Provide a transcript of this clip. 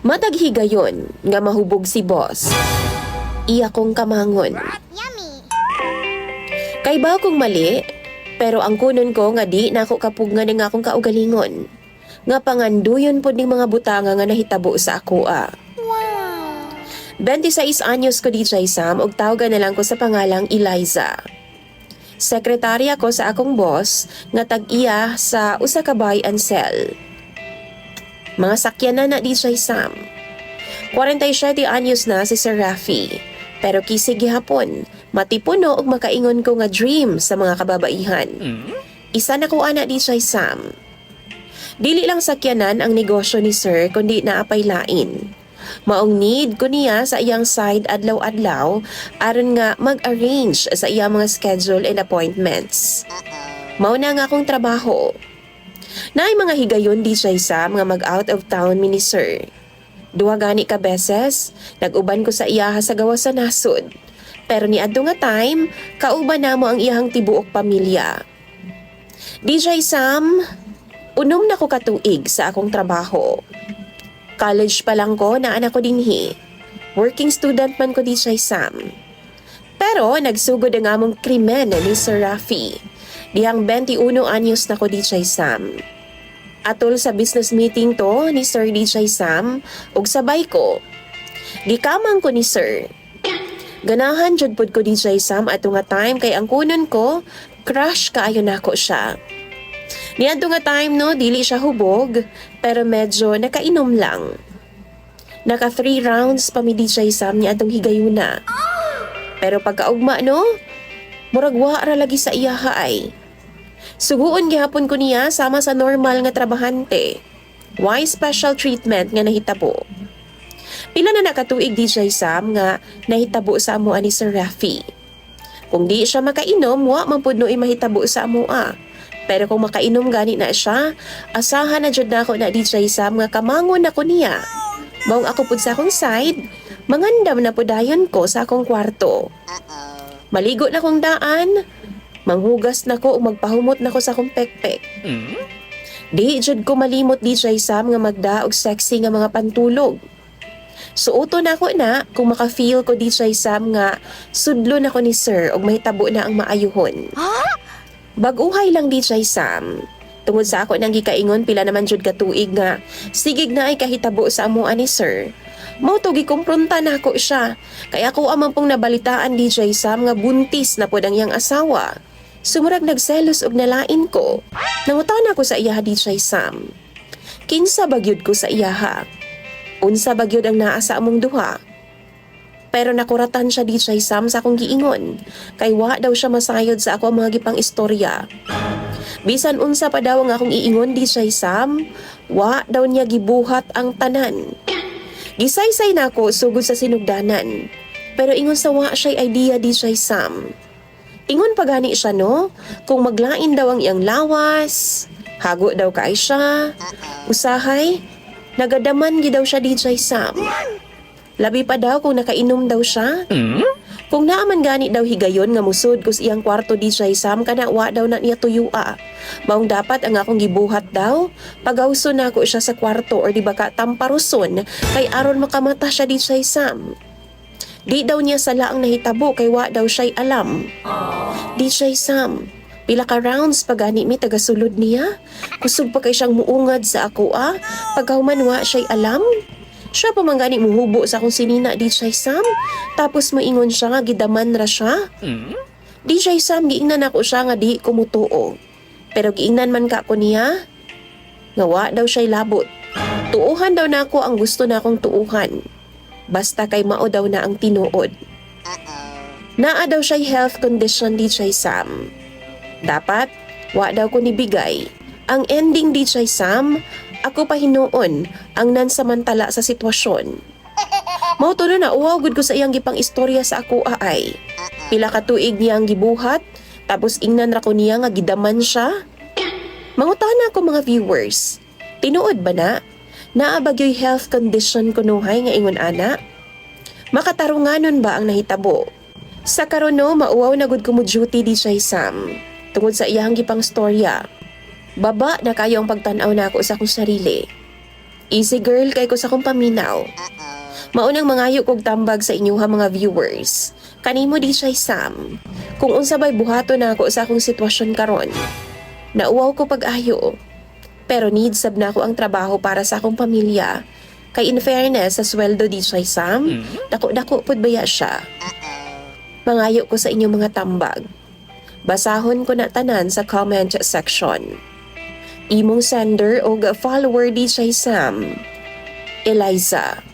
Matag higayon nga mahubog si boss. Iya kong kamangon. Yummy! Kay ba akong mali? Pero ang kunon ko nga di na ako kapugngan nga akong kaugalingon. Nga panganduyon po ning mga butanga nga nahitabo sa ako Wow! 26 anyos ko DJ Sam ug tawgan na lang ko sa pangalang Eliza. Sekretarya ko sa akong boss nga tag-iya sa usa ka buy and sell. Mga sakyanan na DJ Sam. 47 anyos na si Sir Rafi. Pero kisig gihapon, matipuno ug makaingon ko nga dream sa mga kababaihan. Isa na ko ana DJ Sam. Dili lang sakyanan ang negosyo ni Sir kundi naapay lain. Maong need ko niya sa iyang side adlaw-adlaw aron nga mag-arrange sa iyang mga schedule and appointments. Mao na nga akong trabaho. Naay mga higayon DJ Sam nga mag-out of town mini Sir. Duha gani ka beses, nag-uban ko sa iya sa gawa sa nasod. Pero ni adto nga time, kauban namo ang iyang tibuok pamilya. DJ Sam, unom na ko katuig sa akong trabaho. College pa lang ko na anak ko dinhi. Working student man ko DJ Sam. Pero nagsugod ang among krimen ni Sir Rafi. Dihang 21 anyos na ko DJ Sam. Atol sa business meeting to ni Sir DJ Sam ug sabay ko. Gikamang ko ni Sir. Ganahan jud pud ko DJ Sam ato nga time kay ang kunon ko crush kaayo nako siya. Niadto nga time no dili siya hubog pero medyo nakainom lang. Naka 3 rounds pa mi DJ Sam ni atong higayuna. Pero pagkaugma no, murag wa ra lagi sa iyaha ay. Suguon gihapon ko niya sama sa normal nga trabahante. Why special treatment nga nahitabo? Pila na nakatuig DJ Sam nga nahitabo sa amo ani Sir Rafi. Kung di siya makainom, wa man pud noy mahitabo sa amoa. Pero kung makainom gani na siya, asahan na jud nako na DJ Sam nga kamangon ako niya. Maong ako pud sa akong side, mangandam na pudayon ko sa akong kwarto. Maligo na kong daan, manghugas na ko o magpahumot na ko sa akong pekpek. Di jud ko malimot DJ Sam nga magda og sexy nga mga pantulog. Suoto na ko na kung maka-feel ko DJ Sam nga sudlo na ko ni Sir og mahitabo na ang maayuhon. Baguhay lang DJ Sam. Tungod sa ako nang gikaingon pila naman jud katuig nga sigig na ay kahitabo sa amoa ni Sir. Mao to gikumpronta nako siya. Kaya ako amang pong nabalitaan DJ Sam nga buntis na pod ang iyang asawa. Sumurag nagselos og nalain ko. Nangutan ako sa iyaha DJ Sam. Kinsa bagyod ko sa iyaha? Unsa bagyod ang naa sa among duha? Pero nakuratan siya DJ Sam sa akong giingon. Kay wa daw siya masayod sa ako ang mga gipang istorya. Bisan unsa pa daw ang akong iingon DJ Sam, wa daw niya gibuhat ang tanan. Gisaysay na ako sugod sa sinugdanan. Pero ingon sa wa siya'y idea DJ Sam. Ingon pa gani siya no, kung maglain daw ang iyang lawas, hago daw kaay siya, usahay, nagadaman gidaw siya DJ Sam. Labi pa daw kung nakainom daw siya. Kung naaman gani daw higayon nga musud ko sa iyang kwarto DJ Sam kana wa daw na niya tuyua. Maong dapat ang akong gibuhat daw, pagawso na ako siya sa kwarto or di ba ka tamparuson kay aron makamata siya DJ Sam. Di daw niya sala ang nahitabo kay wa daw siya'y alam. DJ Sam, pila ka rounds pagani mi tagasulod niya. Kusog pa kay siyang muungad sa ako pagkahuman wa siya'y alam. Siya pa man gani muhubo sa akong sinina DJ Sam. Tapos maingon siya nga gidaman ra siya. DJ Sam giingnan ako siya nga di kumutuo. Pero giingnan man ka ko niya nga wa daw siya'y labot. Tuuhan daw nako ang gusto na akong tuuhan. Basta kay mao daw na ang tinuod. Naa daw siya'y health condition DJ Sam. Dapat wa daw ko nibigay. Ang ending DJ Sam, ako pa hinuon ang nansamantala sa sitwasyon. Mao to na uwaw gud ko sa iyang gipang istorya sa ako ay. Pila ka tuig niya ang gibuhat, tapos ingnan ra ko niya nga gidaman siya. Mangutana ko mga viewers, tinuod ba na? Naa bagyo'y health condition kunuhay nga ingon ana? Makatarunganon ba ang nahitabo? Sa karon no, mauwaw na gud ko mo duty DJ Sam. Tungod sa iyang gipang storya. Baba na kayo ang pagtanaw na ako sa akong sarili. Easy girl kay ko sa kong paminaw. Maunang mangayo kog tambag sa inyuha mga viewers. Kanimo di siya Sam. Kung unsa bay buhato na ako sa akong sitwasyon karon. Nauwaw ko pag-ayo. Pero need sab na ako ang trabaho para sa akong pamilya. Kay in fairness sa sweldo di siya Sam, dako-dako pud baya siya. Mangayo ko sa inyong mga tambag. Basahon ko na tanan sa comment section. Imong sender o follower di siya Sam. Eliza.